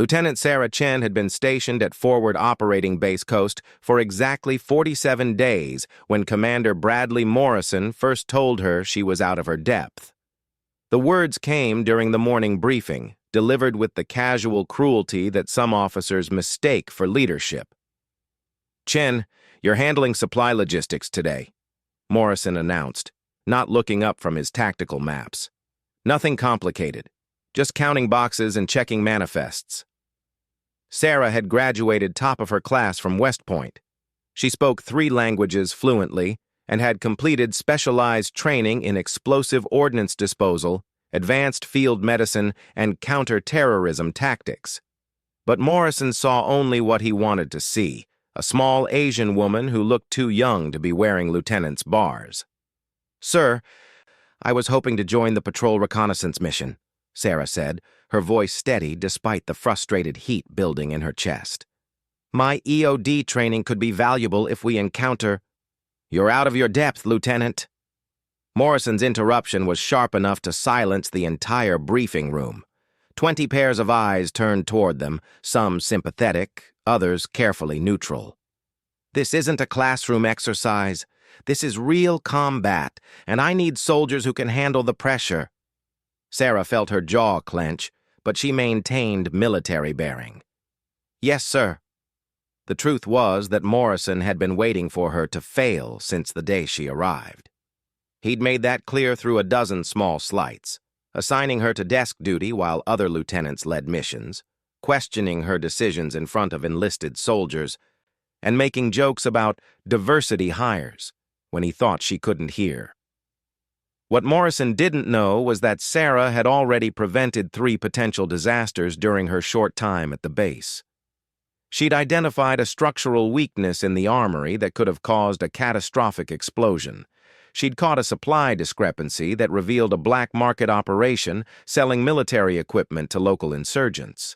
Lieutenant Sarah Chen had been stationed at Forward Operating Base Coast for exactly 47 days when Commander Bradley Morrison first told her she was out of her depth. The words came during the morning briefing, delivered with the casual cruelty that some officers mistake for leadership. "Chen, you're handling supply logistics today," Morrison announced, not looking up from his tactical maps. "Nothing complicated, just counting boxes and checking manifests." Sarah had graduated top of her class from West Point. She spoke 3 languages fluently and had completed specialized training in explosive ordnance disposal, advanced field medicine, and counter-terrorism tactics. But Morrison saw only what he wanted to see, a small Asian woman who looked too young to be wearing lieutenant's bars. "Sir, I was hoping to join the patrol reconnaissance mission," Sarah said, her voice steady despite the frustrated heat building in her chest. "My EOD training could be valuable if we encounter—" "You're out of your depth, Lieutenant." Morrison's interruption was sharp enough to silence the entire briefing room. 20 pairs of eyes turned toward them, some sympathetic, others carefully neutral. "This isn't a classroom exercise. This is real combat, and I need soldiers who can handle the pressure." Sarah felt her jaw clench, but she maintained military bearing. "Yes, sir." The truth was that Morrison had been waiting for her to fail since the day she arrived. He'd made that clear through a dozen small slights, assigning her to desk duty while other lieutenants led missions, questioning her decisions in front of enlisted soldiers, and making jokes about diversity hires when he thought she couldn't hear. What Morrison didn't know was that Sarah had already prevented 3 potential disasters during her short time at the base. She'd identified a structural weakness in the armory that could have caused a catastrophic explosion. She'd caught a supply discrepancy that revealed a black market operation selling military equipment to local insurgents.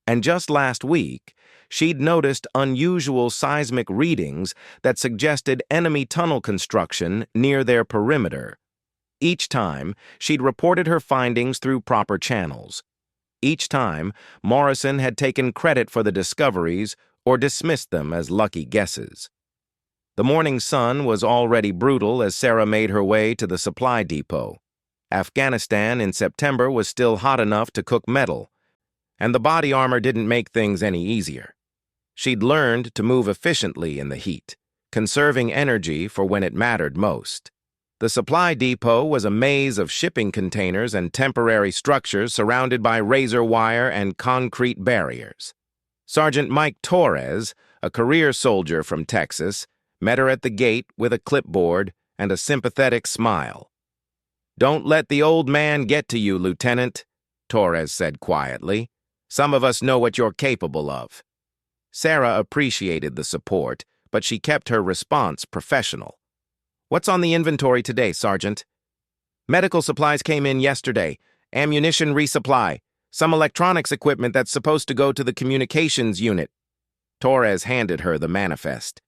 And just last week, she'd noticed unusual seismic readings that suggested enemy tunnel construction near their perimeter. Each time, she'd reported her findings through proper channels. Each time, Morrison had taken credit for the discoveries or dismissed them as lucky guesses. The morning sun was already brutal as Sarah made her way to the supply depot. Afghanistan in September was still hot enough to cook metal, and the body armor didn't make things any easier. She'd learned to move efficiently in the heat, conserving energy for when it mattered most. The supply depot was a maze of shipping containers and temporary structures surrounded by razor wire and concrete barriers. Sergeant Mike Torres, a career soldier from Texas, met her at the gate with a clipboard and a sympathetic smile. "Don't let the old man get to you, Lieutenant," Torres said quietly. "Some of us know what you're capable of." Sarah appreciated the support, but she kept her response professional. "What's on the inventory today, Sergeant?" "Medical supplies came in yesterday, ammunition resupply, some electronics equipment that's supposed to go to the communications unit." Torres handed her the manifest.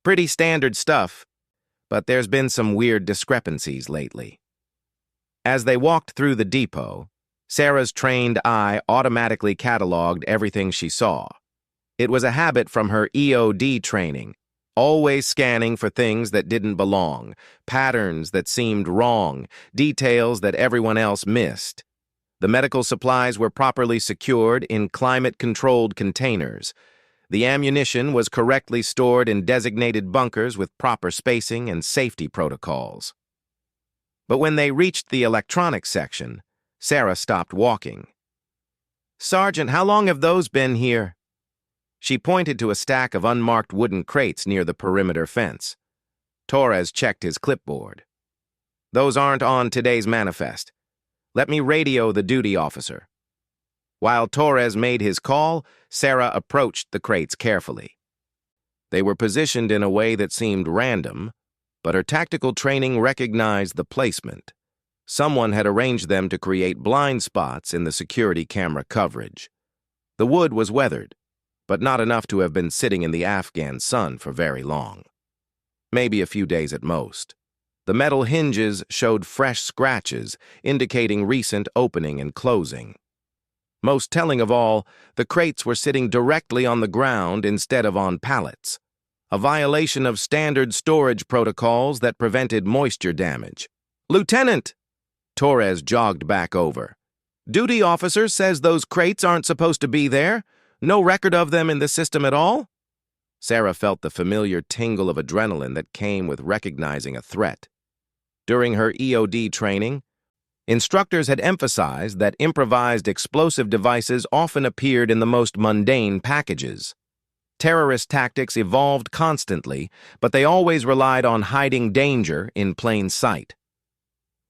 "Pretty standard stuff, but there's been some weird discrepancies lately." As they walked through the depot, Sarah's trained eye automatically cataloged everything she saw. It was a habit from her EOD training, always scanning for things that didn't belong, patterns that seemed wrong, details that everyone else missed. The medical supplies were properly secured in climate-controlled containers. The ammunition was correctly stored in designated bunkers with proper spacing and safety protocols. But when they reached the electronics section, Sarah stopped walking. "Sergeant, how long have those been here?" She pointed to a stack of unmarked wooden crates near the perimeter fence. Torres checked his clipboard. "Those aren't on today's manifest. Let me radio the duty officer." While Torres made his call, Sarah approached the crates carefully. They were positioned in a way that seemed random, but her tactical training recognized the placement. Someone had arranged them to create blind spots in the security camera coverage. The wood was weathered, but not enough to have been sitting in the Afghan sun for very long. Maybe a few days at most. The metal hinges showed fresh scratches, indicating recent opening and closing. Most telling of all, the crates were sitting directly on the ground instead of on pallets, a violation of standard storage protocols that prevented moisture damage. "Lieutenant!" Torres jogged back over. "Duty officer says those crates aren't supposed to be there. No record of them in the system at all?" Sarah felt the familiar tingle of adrenaline that came with recognizing a threat. During her EOD training, instructors had emphasized that improvised explosive devices often appeared in the most mundane packages. Terrorist tactics evolved constantly, but they always relied on hiding danger in plain sight.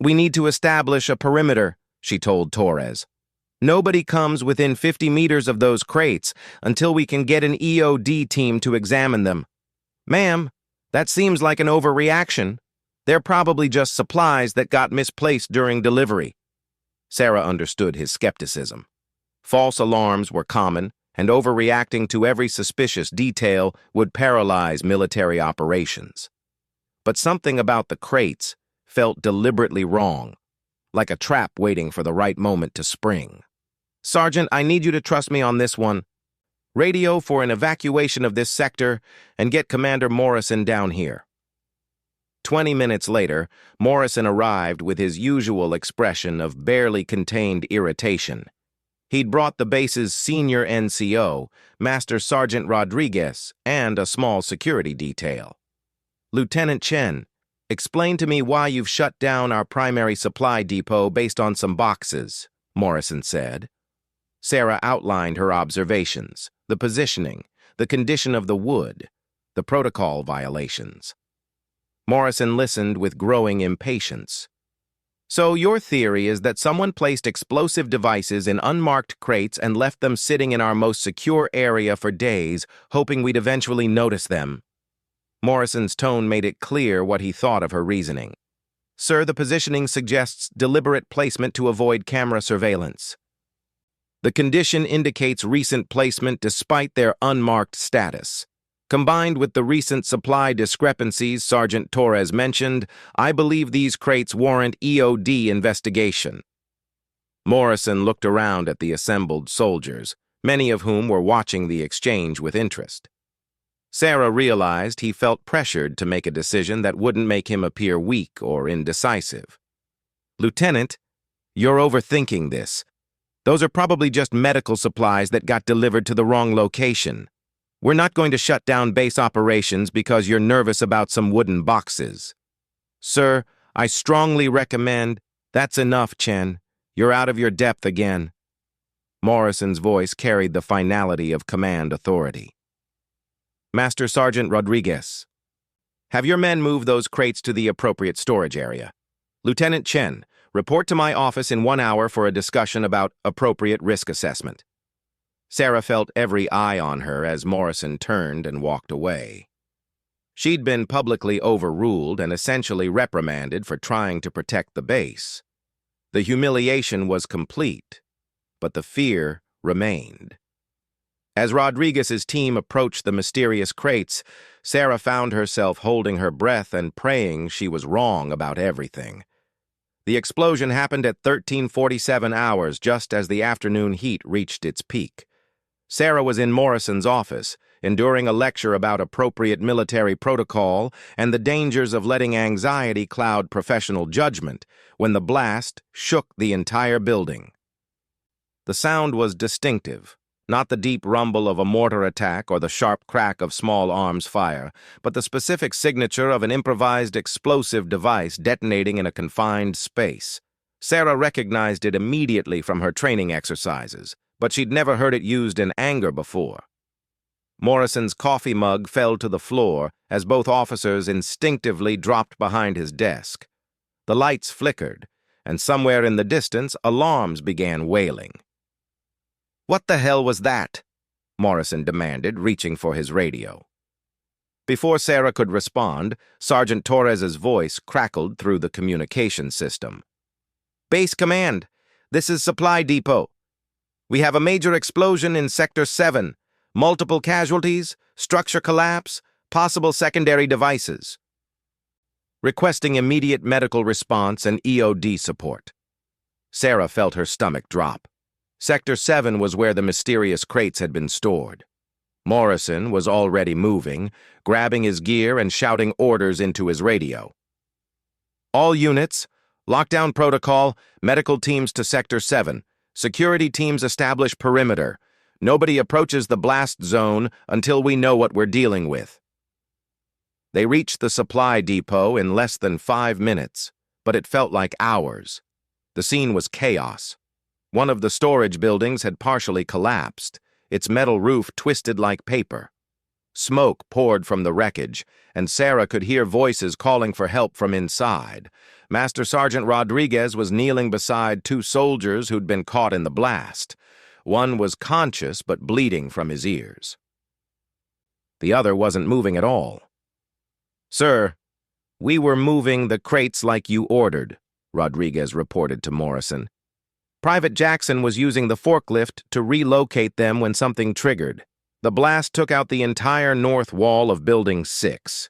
"We need to establish a perimeter," she told Torres. "Nobody comes within 50 meters of those crates until we can get an EOD team to examine them." "Ma'am, that seems like an overreaction. They're probably just supplies that got misplaced during delivery." Sarah understood his skepticism. False alarms were common, and overreacting to every suspicious detail would paralyze military operations. But something about the crates felt deliberately wrong, like a trap waiting for the right moment to spring. "Sergeant, I need you to trust me on this one. Radio for an evacuation of this sector and get Commander Morrison down here." 20 minutes later, Morrison arrived with his usual expression of barely contained irritation. He'd brought the base's senior NCO, Master Sergeant Rodriguez, and a small security detail. "Lieutenant Chen, explain to me why you've shut down our primary supply depot based on some boxes," Morrison said. Sarah outlined her observations, the positioning, the condition of the wood, the protocol violations. Morrison listened with growing impatience. "So your theory is that someone placed explosive devices in unmarked crates and left them sitting in our most secure area for days, hoping we'd eventually notice them." Morrison's tone made it clear what he thought of her reasoning. "Sir, the positioning suggests deliberate placement to avoid camera surveillance. The condition indicates recent placement despite their unmarked status. Combined with the recent supply discrepancies Sergeant Torres mentioned, I believe these crates warrant EOD investigation." Morrison looked around at the assembled soldiers, many of whom were watching the exchange with interest. Sarah realized he felt pressured to make a decision that wouldn't make him appear weak or indecisive. "Lieutenant, you're overthinking this. Those are probably just medical supplies that got delivered to the wrong location. We're not going to shut down base operations because you're nervous about some wooden boxes." "Sir, I strongly recommend—" "That's enough, Chen. You're out of your depth again." Morrison's voice carried the finality of command authority. "Master Sergeant Rodriguez, have your men move those crates to the appropriate storage area. Lieutenant Chen, report to my office in 1 hour for a discussion about appropriate risk assessment." Sarah felt every eye on her as Morrison turned and walked away. She'd been publicly overruled and essentially reprimanded for trying to protect the base. The humiliation was complete, but the fear remained. As Rodriguez's team approached the mysterious crates, Sarah found herself holding her breath and praying she was wrong about everything. The explosion happened at 13:47 hours, just as the afternoon heat reached its peak. Sarah was in Morrison's office, enduring a lecture about appropriate military protocol and the dangers of letting anxiety cloud professional judgment, when the blast shook the entire building. The sound was distinctive. Not the deep rumble of a mortar attack or the sharp crack of small arms fire, but the specific signature of an improvised explosive device detonating in a confined space. Sarah recognized it immediately from her training exercises, but she'd never heard it used in anger before. Morrison's coffee mug fell to the floor as both officers instinctively dropped behind his desk. The lights flickered, and somewhere in the distance, alarms began wailing. "What the hell was that?" Morrison demanded, reaching for his radio. Before Sarah could respond, Sergeant Torres's voice crackled through the communication system. "Base Command, this is Supply Depot. We have a major explosion in Sector 7. Multiple casualties, structure collapse, possible secondary devices. Requesting immediate medical response and EOD support." Sarah felt her stomach drop. Sector 7 was where the mysterious crates had been stored. Morrison was already moving, grabbing his gear and shouting orders into his radio. All units, lockdown protocol, medical teams to Sector 7. Security teams establish perimeter. Nobody approaches the blast zone until we know what we're dealing with. They reached the supply depot in less than 5 minutes, but it felt like hours. The scene was chaos. One of the storage buildings had partially collapsed, its metal roof twisted like paper. Smoke poured from the wreckage, and Sarah could hear voices calling for help from inside. Master Sergeant Rodriguez was kneeling beside 2 soldiers who'd been caught in the blast. One was conscious but bleeding from his ears. The other wasn't moving at all. "Sir, we were moving the crates like you ordered," Rodriguez reported to Morrison. "Private Jackson was using the forklift to relocate them when something triggered. The blast took out the entire north wall of Building 6.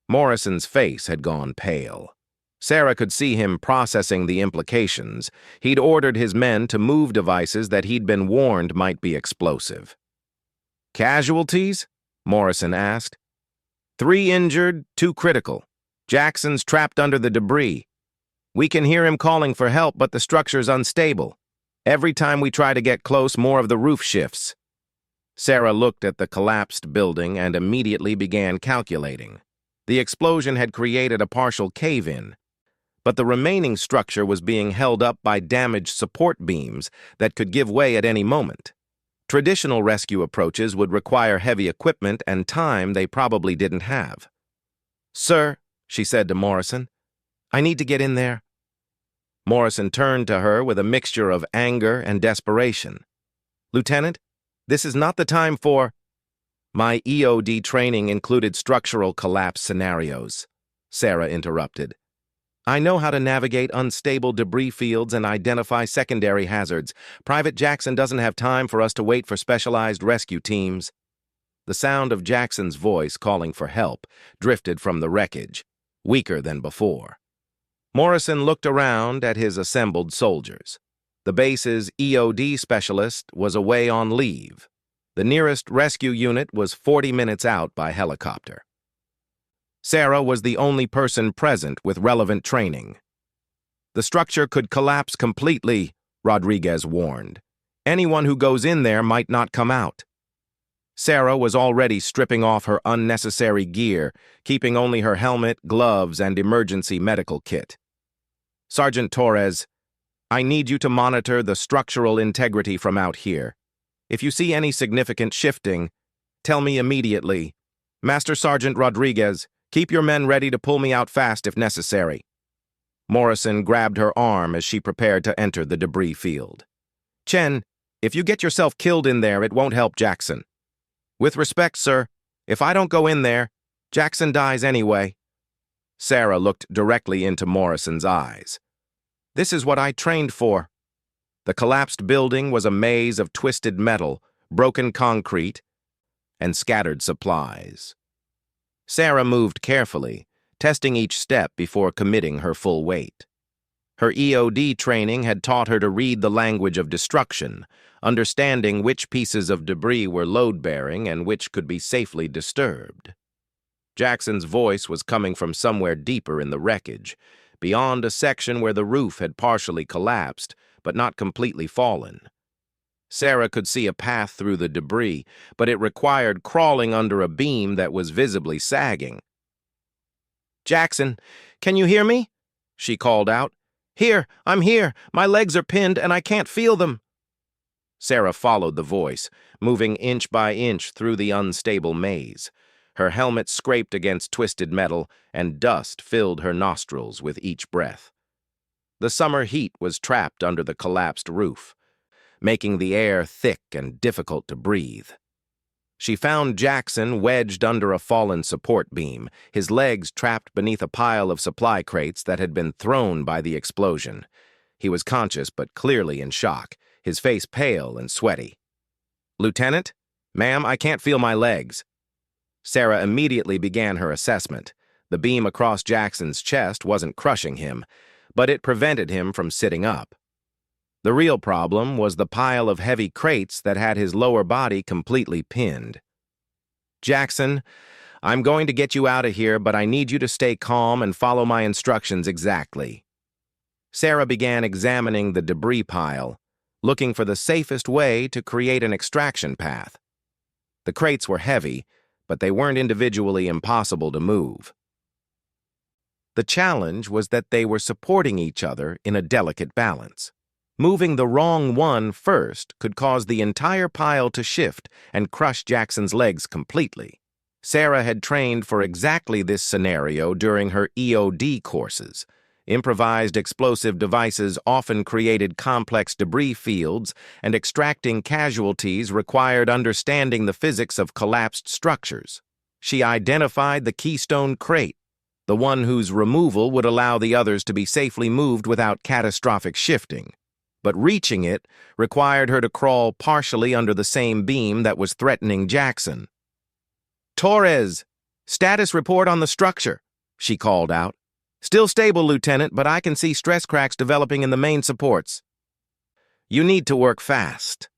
Morrison's face had gone pale. Sarah could see him processing the implications. He'd ordered his men to move devices that he'd been warned might be explosive. "Casualties?" Morrison asked. 3 injured, 2 critical. Jackson's trapped under the debris. We can hear him calling for help, but the structure's unstable. Every time we try to get close, more of the roof shifts." Sarah looked at the collapsed building and immediately began calculating. The explosion had created a partial cave-in, but the remaining structure was being held up by damaged support beams that could give way at any moment. Traditional rescue approaches would require heavy equipment and time they probably didn't have. "Sir," she said to Morrison, "I need to get in there." Morrison turned to her with a mixture of anger and desperation. "Lieutenant, this is not the time for—" "My EOD training included structural collapse scenarios," Sarah interrupted. "I know how to navigate unstable debris fields and identify secondary hazards. Private Jackson doesn't have time for us to wait for specialized rescue teams." The sound of Jackson's voice calling for help drifted from the wreckage, weaker than before. Morrison looked around at his assembled soldiers. The base's EOD specialist was away on leave. The nearest rescue unit was 40 minutes out by helicopter. Sarah was the only person present with relevant training. "The structure could collapse completely," Rodriguez warned. "Anyone who goes in there might not come out." Sarah was already stripping off her unnecessary gear, keeping only her helmet, gloves, and emergency medical kit. "Sergeant Torres, I need you to monitor the structural integrity from out here. If you see any significant shifting, tell me immediately. Master Sergeant Rodriguez, keep your men ready to pull me out fast if necessary." Morrison grabbed her arm as she prepared to enter the debris field. "Chen, if you get yourself killed in there, it won't help Jackson." "With respect, sir, if I don't go in there, Jackson dies anyway." Sarah looked directly into Morrison's eyes. "This is what I trained for." The collapsed building was a maze of twisted metal, broken concrete, and scattered supplies. Sarah moved carefully, testing each step before committing her full weight. Her EOD training had taught her to read the language of destruction, understanding which pieces of debris were load-bearing and which could be safely disturbed. Jackson's voice was coming from somewhere deeper in the wreckage, beyond a section where the roof had partially collapsed, but not completely fallen. Sarah could see a path through the debris, but it required crawling under a beam that was visibly sagging. "Jackson, can you hear me?" she called out. "Here, I'm here. My legs are pinned and I can't feel them." Sarah followed the voice, moving inch by inch through the unstable maze. Her helmet scraped against twisted metal, and dust filled her nostrils with each breath. The summer heat was trapped under the collapsed roof, making the air thick and difficult to breathe. She found Jackson wedged under a fallen support beam, his legs trapped beneath a pile of supply crates that had been thrown by the explosion. He was conscious but clearly in shock, his face pale and sweaty. "Lieutenant? Ma'am, I can't feel my legs." Sarah immediately began her assessment. The beam across Jackson's chest wasn't crushing him, but it prevented him from sitting up. The real problem was the pile of heavy crates that had his lower body completely pinned. "Jackson, I'm going to get you out of here, but I need you to stay calm and follow my instructions exactly." Sarah began examining the debris pile, looking for the safest way to create an extraction path. The crates were heavy, but they weren't individually impossible to move. The challenge was that they were supporting each other in a delicate balance. Moving the wrong one first could cause the entire pile to shift and crush Jackson's legs completely. Sarah had trained for exactly this scenario during her EOD courses. Improvised explosive devices often created complex debris fields, and extracting casualties required understanding the physics of collapsed structures. She identified the keystone crate, the one whose removal would allow the others to be safely moved without catastrophic shifting. But reaching it required her to crawl partially under the same beam that was threatening Jackson. "Torres, status report on the structure," she called out. "Still stable, Lieutenant, but I can see stress cracks developing in the main supports." "You need to work fast."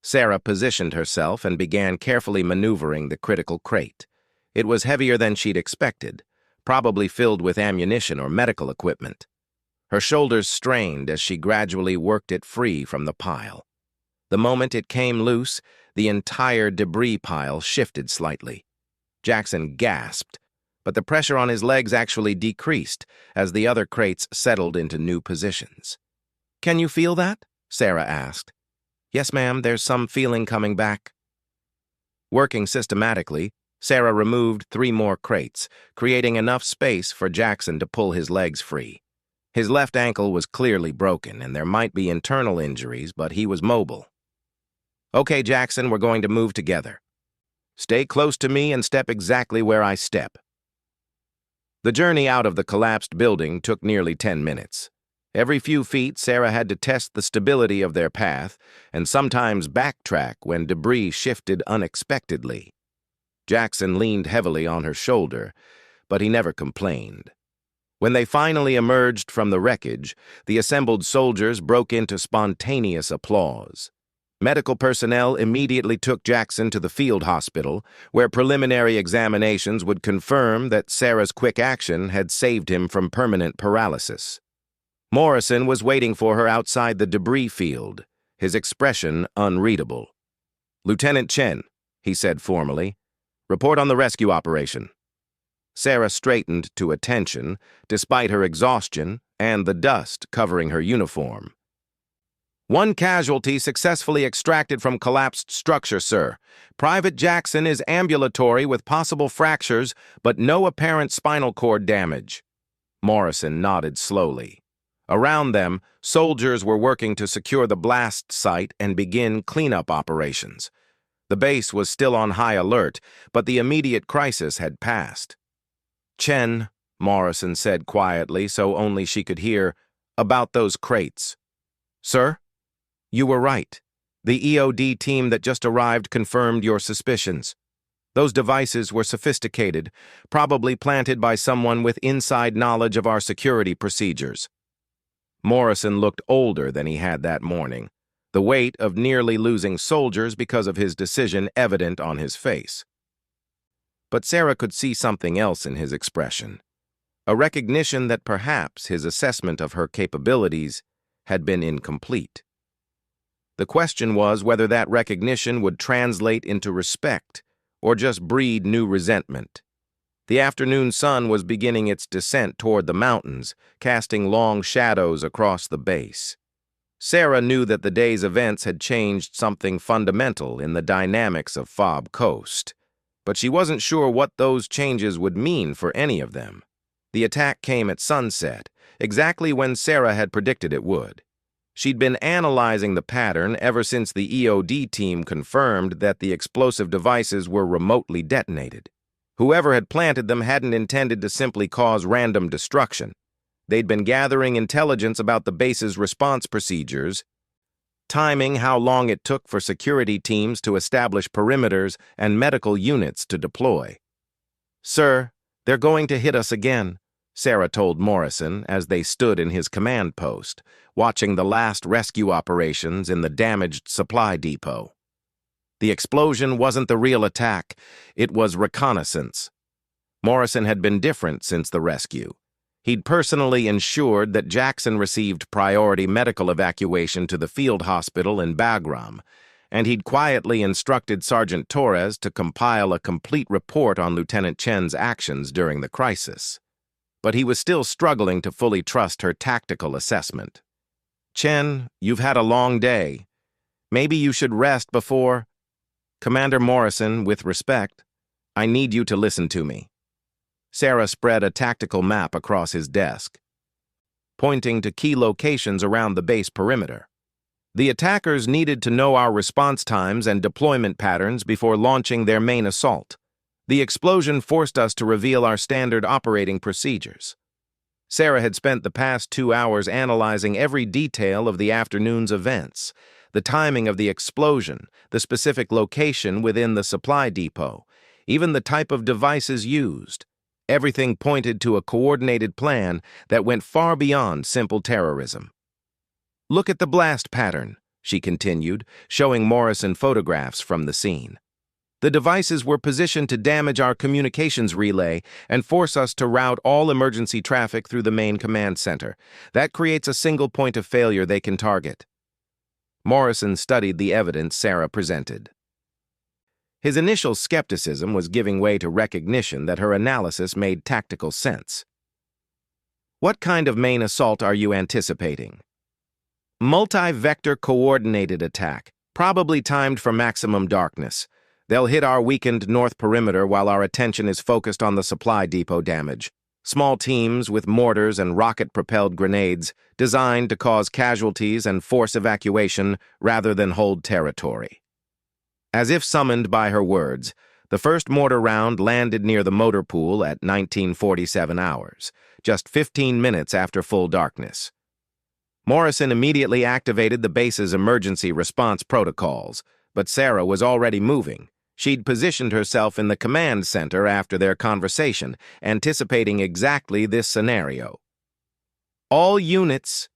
Sarah positioned herself and began carefully maneuvering the critical crate. It was heavier than she'd expected, probably filled with ammunition or medical equipment. Her shoulders strained as she gradually worked it free from the pile. The moment it came loose, the entire debris pile shifted slightly. Jackson gasped, but the pressure on his legs actually decreased as the other crates settled into new positions. "Can you feel that?" Sarah asked. "Yes, ma'am, there's some feeling coming back." Working systematically, Sarah removed 3 more crates, creating enough space for Jackson to pull his legs free. His left ankle was clearly broken, and there might be internal injuries, but he was mobile. "Okay, Jackson, we're going to move together. Stay close to me and step exactly where I step." The journey out of the collapsed building took nearly 10 minutes. Every few feet, Sarah had to test the stability of their path and sometimes backtrack when debris shifted unexpectedly. Jackson leaned heavily on her shoulder, but he never complained. When they finally emerged from the wreckage, the assembled soldiers broke into spontaneous applause. Medical personnel immediately took Jackson to the field hospital, where preliminary examinations would confirm that Sarah's quick action had saved him from permanent paralysis. Morrison was waiting for her outside the debris field, his expression unreadable. "Lieutenant Chen," he said formally, "report on the rescue operation." Sarah straightened to attention, despite her exhaustion and the dust covering her uniform. "1 casualty successfully extracted from collapsed structure, sir. Private Jackson is ambulatory with possible fractures, but no apparent spinal cord damage." Morrison nodded slowly. Around them, soldiers were working to secure the blast site and begin cleanup operations. The base was still on high alert, but the immediate crisis had passed. "Chen," Morrison said quietly so only she could hear, "about those crates." "Sir? You were right. The EOD team that just arrived confirmed your suspicions. Those devices were sophisticated, probably planted by someone with inside knowledge of our security procedures." Morrison looked older than he had that morning, the weight of nearly losing soldiers because of his decision evident on his face. But Sarah could see something else in his expression, a recognition that perhaps his assessment of her capabilities had been incomplete. The question was whether that recognition would translate into respect or just breed new resentment. The afternoon sun was beginning its descent toward the mountains, casting long shadows across the base. Sarah knew that the day's events had changed something fundamental in the dynamics of Fob Coast, but she wasn't sure what those changes would mean for any of them. The attack came at sunset, exactly when Sarah had predicted it would. She'd been analyzing the pattern ever since the EOD team confirmed that the explosive devices were remotely detonated. Whoever had planted them hadn't intended to simply cause random destruction. They'd been gathering intelligence about the base's response procedures, timing how long it took for security teams to establish perimeters and medical units to deploy. "Sir, they're going to hit us again," Sarah told Morrison as they stood in his command post, watching the last rescue operations in the damaged supply depot. The explosion wasn't the real attack, it was reconnaissance. Morrison had been different since the rescue. He'd personally ensured that Jackson received priority medical evacuation to the field hospital in Bagram, and he'd quietly instructed Sergeant Torres to compile a complete report on Lieutenant Chen's actions during the crisis. But he was still struggling to fully trust her tactical assessment. "Chen, you've had a long day. Maybe you should rest before—" "Commander Morrison, with respect, I need you to listen to me." Sarah spread a tactical map across his desk, pointing to key locations around the base perimeter. The attackers needed to know our response times and deployment patterns before launching their main assault. The explosion forced us to reveal our standard operating procedures. Sarah had spent the past 2 hours analyzing every detail of the afternoon's events, the timing of the explosion, the specific location within the supply depot, even the type of devices used. Everything pointed to a coordinated plan that went far beyond simple terrorism. "Look at the blast pattern," she continued, showing Morrison photographs from the scene. "The devices were positioned to damage our communications relay and force us to route all emergency traffic through the main command center. That creates a single point of failure they can target." Morrison studied the evidence Sarah presented. His initial skepticism was giving way to recognition that her analysis made tactical sense. "What kind of main assault are you anticipating?" "Multi-vector coordinated attack, probably timed for maximum darkness. They'll hit our weakened north perimeter while our attention is focused on the supply depot damage. Small teams with mortars and rocket-propelled grenades designed to cause casualties and force evacuation rather than hold territory." As if summoned by her words, the first mortar round landed near the motor pool at 1947 hours, just 15 minutes after full darkness. Morrison immediately activated the base's emergency response protocols, but Sarah was already moving. She'd positioned herself in the command center after their conversation, anticipating exactly this scenario. "All units,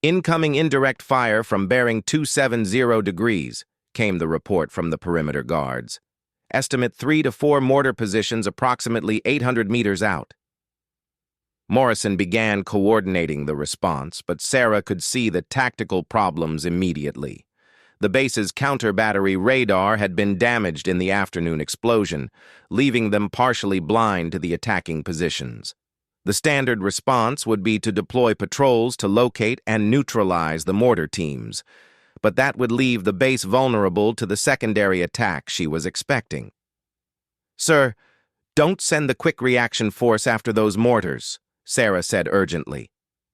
incoming indirect fire from bearing 270 degrees, came the report from the perimeter guards. "Estimate 3 to 4 mortar positions approximately 800 meters out." Morrison began coordinating the response, but Sarah could see the tactical problems immediately. The base's counter-battery radar had been damaged in the afternoon explosion, leaving them partially blind to the attacking positions. The standard response would be to deploy patrols to locate and neutralize the mortar teams, but that would leave the base vulnerable to the secondary attack she was expecting. "Sir, don't send the quick reaction force after those mortars," Sarah said urgently.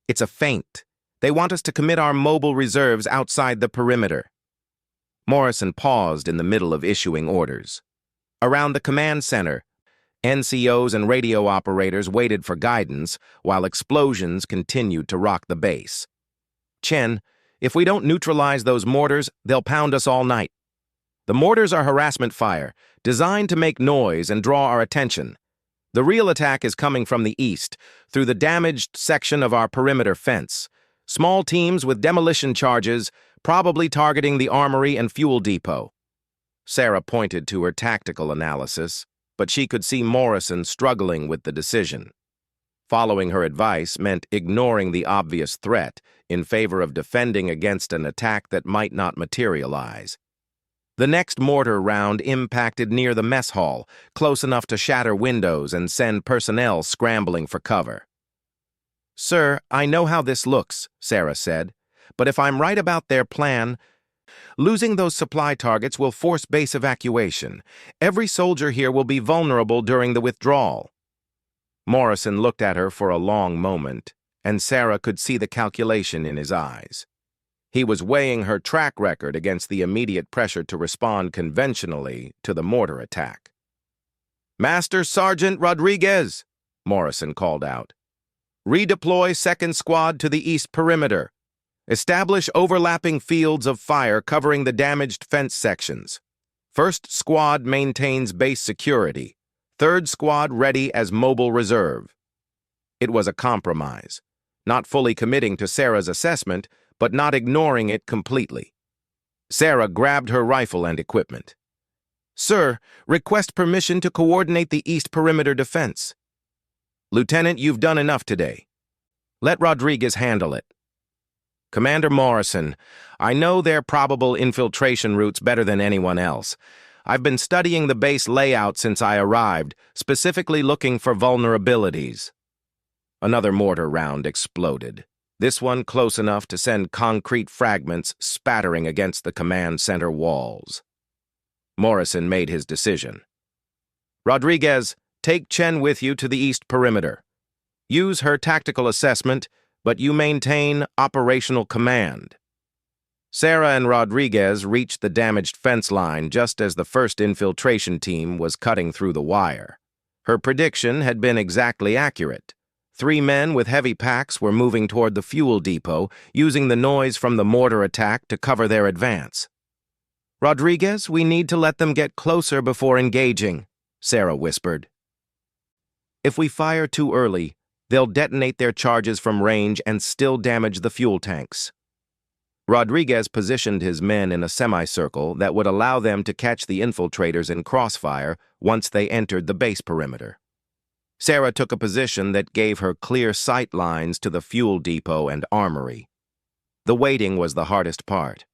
"It's a feint. They want us to commit our mobile reserves outside the perimeter." Morrison paused in the middle of issuing orders. Around the command center, NCOs and radio operators waited for guidance while explosions continued to rock the base. "Chen, if we don't neutralize those mortars, they'll pound us all night. The mortars are harassment fire, designed to make noise and draw our attention. The real attack is coming from the east, through the damaged section of our perimeter fence. Small teams with demolition charges, probably targeting the armory and fuel depot." Sarah pointed to her tactical analysis, but she could see Morrison struggling with the decision. Following her advice meant ignoring the obvious threat in favor of defending against an attack that might not materialize. The next mortar round impacted near the mess hall, close enough to shatter windows and send personnel scrambling for cover. "Sir, I know how this looks," Sarah said, "but if I'm right about their plan, losing those supply targets will force base evacuation. Every soldier here will be vulnerable during the withdrawal." Morrison looked at her for a long moment, and Sarah could see the calculation in his eyes. He was weighing her track record against the immediate pressure to respond conventionally to the mortar attack. "Master Sergeant Rodriguez," Morrison called out. "Redeploy 2nd Squad to the east perimeter. Establish overlapping fields of fire covering the damaged fence sections. 1st Squad maintains base security. 3rd Squad ready as mobile reserve." It was a compromise, not fully committing to Sarah's assessment, but not ignoring it completely. Sarah grabbed her rifle and equipment. "Sir, request permission to coordinate the east perimeter defense." "Lieutenant, you've done enough today. Let Rodriguez handle it." "Commander Morrison, I know their probable infiltration routes better than anyone else. I've been studying the base layout since I arrived, specifically looking for vulnerabilities." Another mortar round exploded, this one close enough to send concrete fragments spattering against the command center walls. Morrison made his decision. "Rodriguez, take Chen with you to the east perimeter. Use her tactical assessment, but you maintain operational command." Sarah and Rodriguez reached the damaged fence line just as the first infiltration team was cutting through the wire. Her prediction had been exactly accurate. 3 men with heavy packs were moving toward the fuel depot, using the noise from the mortar attack to cover their advance. "Rodriguez, we need to let them get closer before engaging," Sarah whispered. "If we fire too early, they'll detonate their charges from range and still damage the fuel tanks." Rodriguez positioned his men in a semicircle that would allow them to catch the infiltrators in crossfire once they entered the base perimeter. Sarah took a position that gave her clear sight lines to the fuel depot and armory. The waiting was the hardest part.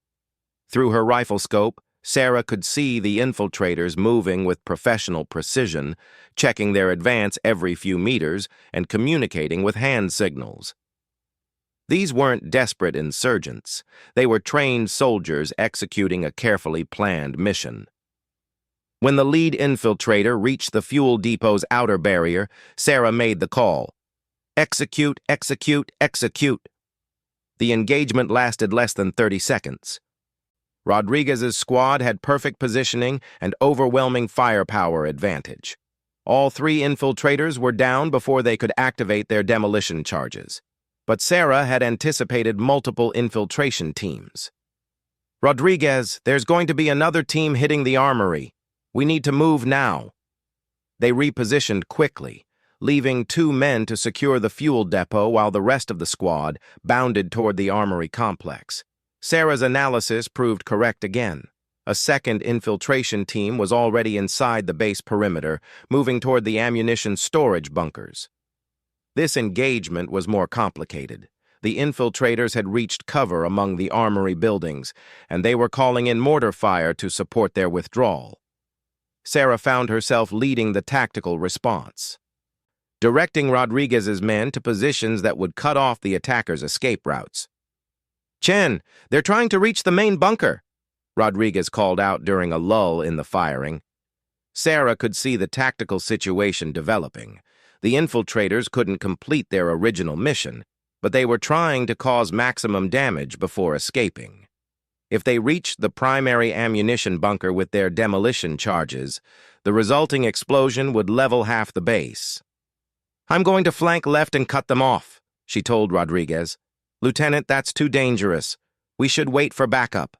Through her rifle scope, Sarah could see the infiltrators moving with professional precision, checking their advance every few meters and communicating with hand signals. These weren't desperate insurgents. They were trained soldiers executing a carefully planned mission. When the lead infiltrator reached the fuel depot's outer barrier, Sarah made the call. "Execute, execute, execute." The engagement lasted less than 30 seconds. Rodriguez's squad had perfect positioning and overwhelming firepower advantage. All 3 infiltrators were down before they could activate their demolition charges. But Sarah had anticipated multiple infiltration teams. "Rodriguez, there's going to be another team hitting the armory. We need to move now." They repositioned quickly, leaving 2 men to secure the fuel depot while the rest of the squad bounded toward the armory complex. Sarah's analysis proved correct again. A second infiltration team was already inside the base perimeter, moving toward the ammunition storage bunkers. This engagement was more complicated. The infiltrators had reached cover among the armory buildings, and they were calling in mortar fire to support their withdrawal. Sarah found herself leading the tactical response, directing Rodriguez's men to positions that would cut off the attackers' escape routes. "Chen, they're trying to reach the main bunker," Rodriguez called out during a lull in the firing. Sarah could see the tactical situation developing. The infiltrators couldn't complete their original mission, but they were trying to cause maximum damage before escaping. If they reached the primary ammunition bunker with their demolition charges, the resulting explosion would level half the base. "I'm going to flank left and cut them off," she told Rodriguez. "Lieutenant, that's too dangerous. We should wait for backup."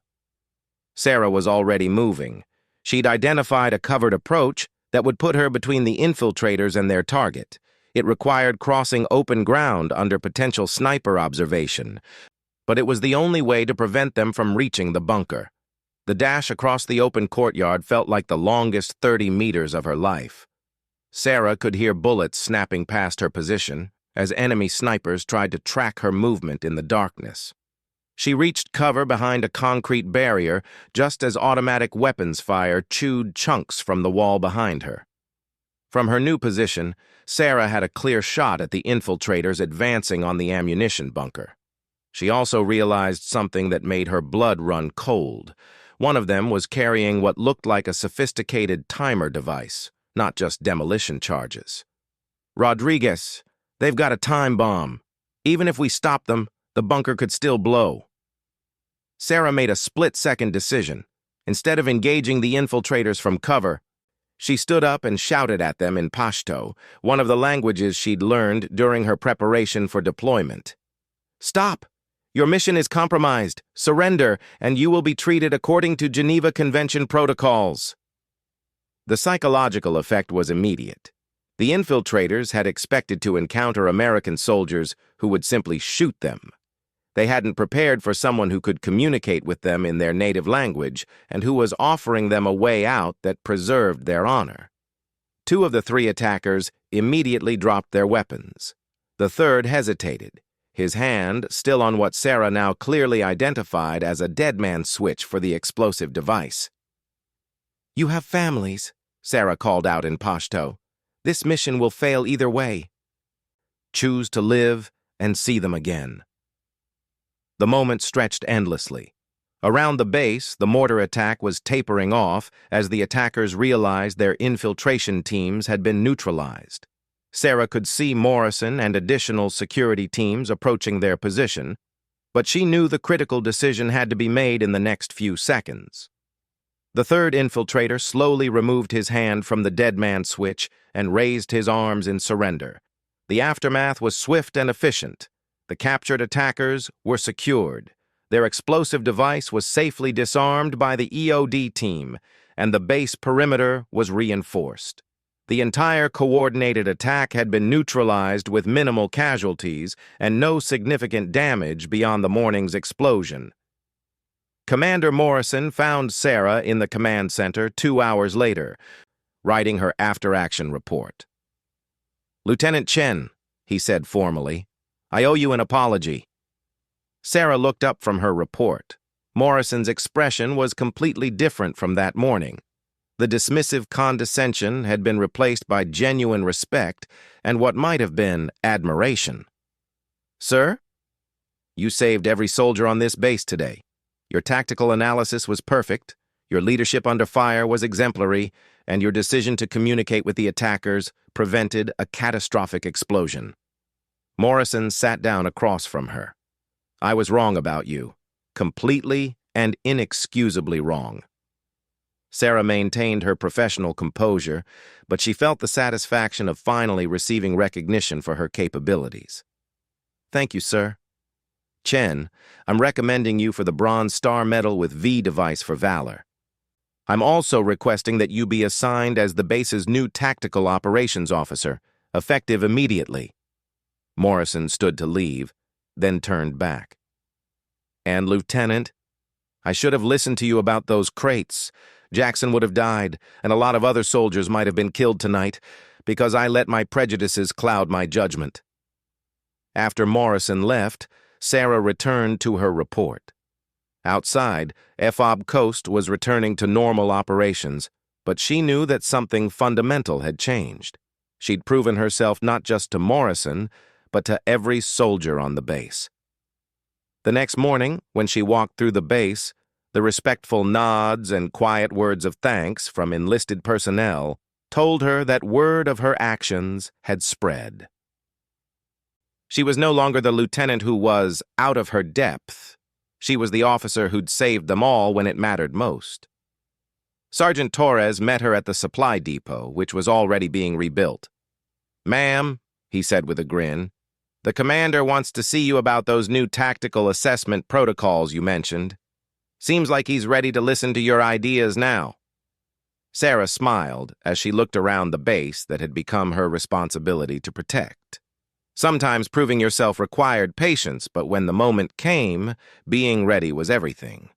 Sarah was already moving. She'd identified a covered approach that would put her between the infiltrators and their target. It required crossing open ground under potential sniper observation, but it was the only way to prevent them from reaching the bunker. The dash across the open courtyard felt like the longest 30 meters of her life. Sarah could hear bullets snapping past her position as enemy snipers tried to track her movement in the darkness. She reached cover behind a concrete barrier just as automatic weapons fire chewed chunks from the wall behind her. From her new position, Sarah had a clear shot at the infiltrators advancing on the ammunition bunker. She also realized something that made her blood run cold. One of them was carrying what looked like a sophisticated timer device, not just demolition charges. "Rodriguez, they've got a time bomb. Even if we stop them, the bunker could still blow." Sarah made a split-second decision. Instead of engaging the infiltrators from cover, she stood up and shouted at them in Pashto, one of the languages she'd learned during her preparation for deployment. "Stop! Your mission is compromised. Surrender, and you will be treated according to Geneva Convention protocols." The psychological effect was immediate. The infiltrators had expected to encounter American soldiers who would simply shoot them. They hadn't prepared for someone who could communicate with them in their native language and who was offering them a way out that preserved their honor. Two of the three attackers immediately dropped their weapons. The third hesitated, his hand still on what Sarah now clearly identified as a dead man's switch for the explosive device. "You have families," Sarah called out in Pashto. "This mission will fail either way. Choose to live and see them again." The moment stretched endlessly. Around the base, the mortar attack was tapering off as the attackers realized their infiltration teams had been neutralized. Sarah could see Morrison and additional security teams approaching their position, but she knew the critical decision had to be made in the next few seconds. The third infiltrator slowly removed his hand from the dead man's switch and raised his arms in surrender. The aftermath was swift and efficient. The captured attackers were secured. Their explosive device was safely disarmed by the EOD team, and the base perimeter was reinforced. The entire coordinated attack had been neutralized with minimal casualties and no significant damage beyond the morning's explosion. Commander Morrison found Sarah in the command center 2 hours later, writing her after-action report. "Lieutenant Chen," he said formally, "I owe you an apology." Sarah looked up from her report. Morrison's expression was completely different from that morning. The dismissive condescension had been replaced by genuine respect and what might have been admiration. "Sir, you saved every soldier on this base today. Your tactical analysis was perfect, your leadership under fire was exemplary, and your decision to communicate with the attackers prevented a catastrophic explosion." Morrison sat down across from her. "I was wrong about you. Completely and inexcusably wrong." Sarah maintained her professional composure, but she felt the satisfaction of finally receiving recognition for her capabilities. "Thank you, sir. Chen, I'm recommending you for the Bronze Star Medal with V device for valor. I'm also requesting that you be assigned as the base's new tactical operations officer, effective immediately." Morrison stood to leave, then turned back. "And Lieutenant, I should have listened to you about those crates. Jackson would have died, and a lot of other soldiers might have been killed tonight, because I let my prejudices cloud my judgment." After Morrison left, Sarah returned to her report. Outside, FOB Coast was returning to normal operations, but she knew that something fundamental had changed. She'd proven herself not just to Morrison, but to every soldier on the base. The next morning, when she walked through the base, the respectful nods and quiet words of thanks from enlisted personnel told her that word of her actions had spread. She was no longer the lieutenant who was out of her depth. She was the officer who'd saved them all when it mattered most. Sergeant Torres met her at the supply depot, which was already being rebuilt. "Ma'am," he said with a grin, "the commander wants to see you about those new tactical assessment protocols you mentioned. Seems like he's ready to listen to your ideas now." Sarah smiled as she looked around the base that had become her responsibility to protect. Sometimes proving yourself required patience, but when the moment came, being ready was everything.